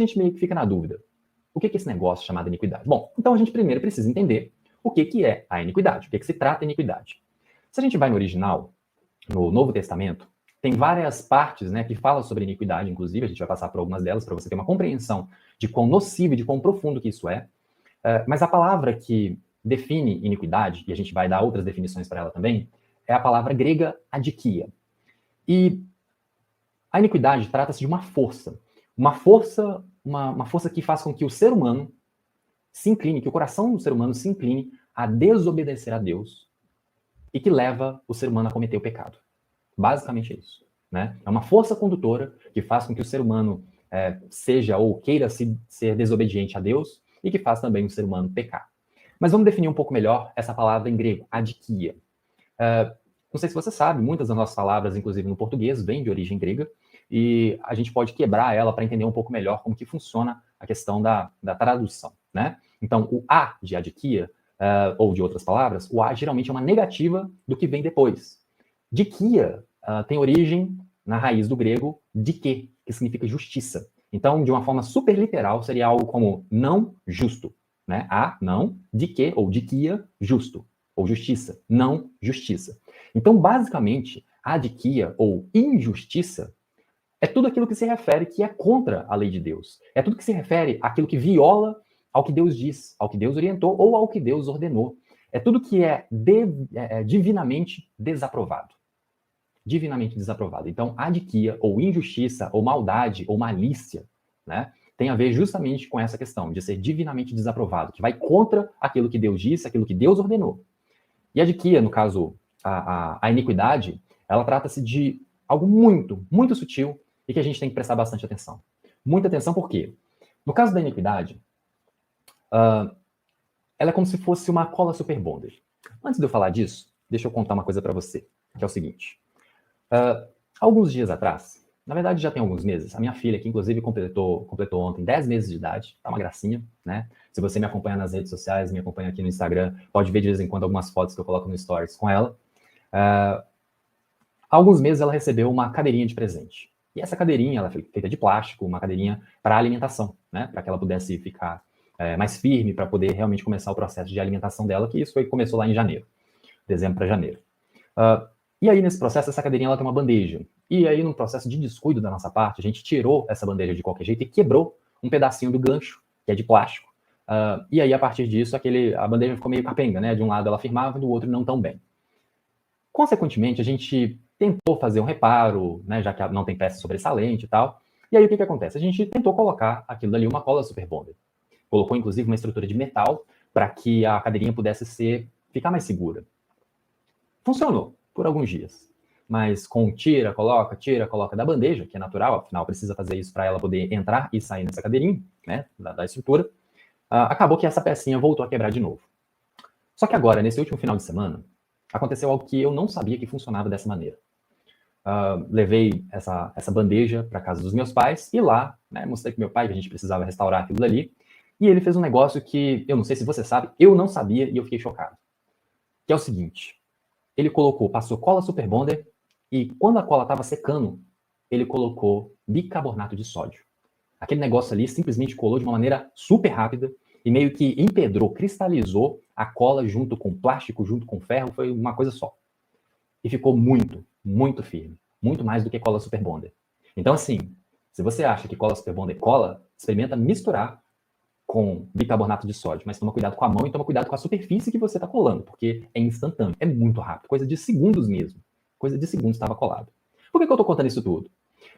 gente meio que fica na dúvida. O que é esse negócio chamado iniquidade? Bom, então a gente primeiro precisa entender o que é a iniquidade, o que se trata a iniquidade. Se a gente vai no original, no Novo Testamento, tem várias partes, né, que falam sobre iniquidade, inclusive, a gente vai passar por algumas delas para você ter uma compreensão de quão nocivo e de quão profundo que isso é. Mas a palavra que define iniquidade, e a gente vai dar outras definições para ela também, é a palavra grega adikia. E a iniquidade trata-se de uma força que faz com que o ser humano se incline, que o coração do ser humano se incline a desobedecer a Deus e que leva o ser humano a cometer o pecado. Basicamente é isso, né? É uma força condutora que faz com que o ser humano seja ou queira ser desobediente a Deus e que faz também o ser humano pecar. Mas vamos definir um pouco melhor essa palavra em grego, adikia. Não sei se você sabe, muitas das nossas palavras, inclusive no português, vêm de origem grega, e a gente pode quebrar ela para entender um pouco melhor como que funciona a questão da tradução, né? Então, o a de adikia, ou de outras palavras, o a geralmente é uma negativa do que vem depois. Dikia tem origem na raiz do grego dike, que significa justiça. Então, de uma forma super literal, seria algo como não justo, né? A, não, dike, ou dikia, justo, ou justiça, não justiça. Então, basicamente, a adikia, ou injustiça, é tudo aquilo que se refere que é contra a lei de Deus. É tudo que se refere àquilo que viola ao que Deus diz, ao que Deus orientou ou ao que Deus ordenou. É tudo que é divinamente desaprovado. Divinamente desaprovado. Então, adikia, ou injustiça, ou maldade, ou malícia, né, tem a ver justamente com essa questão de ser divinamente desaprovado, que vai contra aquilo que Deus disse, aquilo que Deus ordenou. E adikia, no caso, a iniquidade, ela trata-se de algo muito, muito sutil e que a gente tem que prestar bastante atenção. Muita atenção, por quê? No caso da iniquidade, ela é como se fosse uma cola super bonder. Antes de eu falar disso, deixa eu contar uma coisa para você, que é o seguinte. Alguns dias atrás, na verdade já tem alguns meses, a minha filha, que inclusive completou ontem 10 meses de idade, tá uma gracinha, né? Se você me acompanha nas redes sociais, me acompanha aqui no Instagram, pode ver de vez em quando algumas fotos que eu coloco no Stories com ela. Há alguns meses ela recebeu uma cadeirinha de presente. E essa cadeirinha, ela foi feita de plástico, uma cadeirinha para alimentação, né? Para que ela pudesse ficar mais firme, para poder realmente começar o processo de alimentação dela, que isso começou lá em janeiro, dezembro para janeiro. E aí, nesse processo, essa cadeirinha ela tem uma bandeja. E aí, num processo de descuido da nossa parte, a gente tirou essa bandeja de qualquer jeito e quebrou um pedacinho do gancho, que é de plástico. E aí, a partir disso, a bandeja ficou meio capenga, né? De um lado ela firmava, do outro não tão bem. Consequentemente, a gente tentou fazer um reparo, né? Já que não tem peça sobressalente e tal. E aí, o que acontece? A gente tentou colocar aquilo ali, uma cola super bonder. Colocou, inclusive, uma estrutura de metal para que a cadeirinha pudesse ficar mais segura. Funcionou por alguns dias. Mas com tira, coloca da bandeja, que é natural, afinal precisa fazer isso para ela poder entrar e sair nessa cadeirinha, né, da estrutura, acabou que essa pecinha voltou a quebrar de novo. Só que agora, nesse último final de semana, aconteceu algo que eu não sabia que funcionava dessa maneira. Levei essa bandeja para casa dos meus pais e lá, né, mostrei para meu pai que a gente precisava restaurar aquilo dali, e ele fez um negócio que, eu não sei se você sabe, eu não sabia e eu fiquei chocado. Que é o seguinte: ele passou cola super bonder e quando a cola estava secando, ele colocou bicarbonato de sódio. Aquele negócio ali simplesmente colou de uma maneira super rápida e meio que empedrou, cristalizou a cola junto com plástico, junto com ferro, foi uma coisa só. E ficou muito, muito firme. Muito mais do que cola super bonder. Então, assim, se você acha que cola super bonder cola, experimenta misturar com bicarbonato de sódio, mas toma cuidado com a mão e toma cuidado com a superfície que você está colando, porque é instantâneo, é muito rápido, coisa de segundos mesmo. Coisa de segundos estava colado. Por que eu estou contando isso tudo?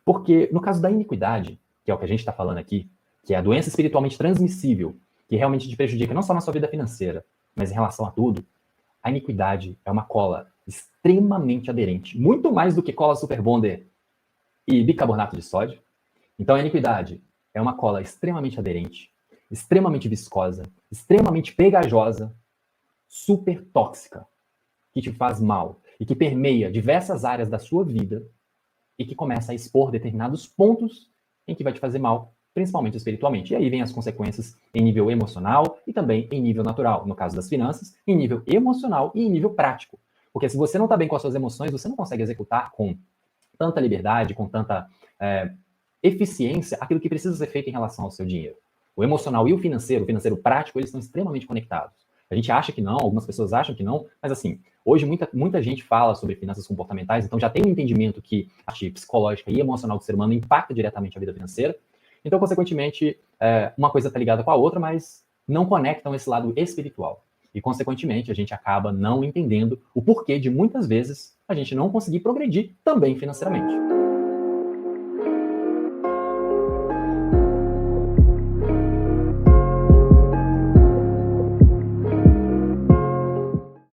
Porque no caso da iniquidade, que é o que a gente está falando aqui, que é a doença espiritualmente transmissível, que realmente te prejudica não só na sua vida financeira, mas em relação a tudo, a iniquidade é uma cola extremamente aderente, muito mais do que cola super bonder e bicarbonato de sódio. Então a iniquidade é uma cola extremamente aderente, extremamente viscosa, extremamente pegajosa, super tóxica, que te faz mal e que permeia diversas áreas da sua vida e que começa a expor determinados pontos em que vai te fazer mal, principalmente espiritualmente. E aí vem as consequências em nível emocional e também em nível natural, no caso das finanças, em nível emocional e em nível prático. Porque se você não está bem com as suas emoções, você não consegue executar com tanta liberdade, com tanta eficiência aquilo que precisa ser feito em relação ao seu dinheiro. O emocional e o financeiro prático, eles estão extremamente conectados. A gente acha que não, algumas pessoas acham que não, mas assim, hoje muita gente fala sobre finanças comportamentais, então já tem um entendimento que a parte psicológica e emocional do ser humano impacta diretamente a vida financeira. Então, consequentemente, uma coisa está ligada com a outra, mas não conectam esse lado espiritual. E, consequentemente, a gente acaba não entendendo o porquê de muitas vezes a gente não conseguir progredir também financeiramente.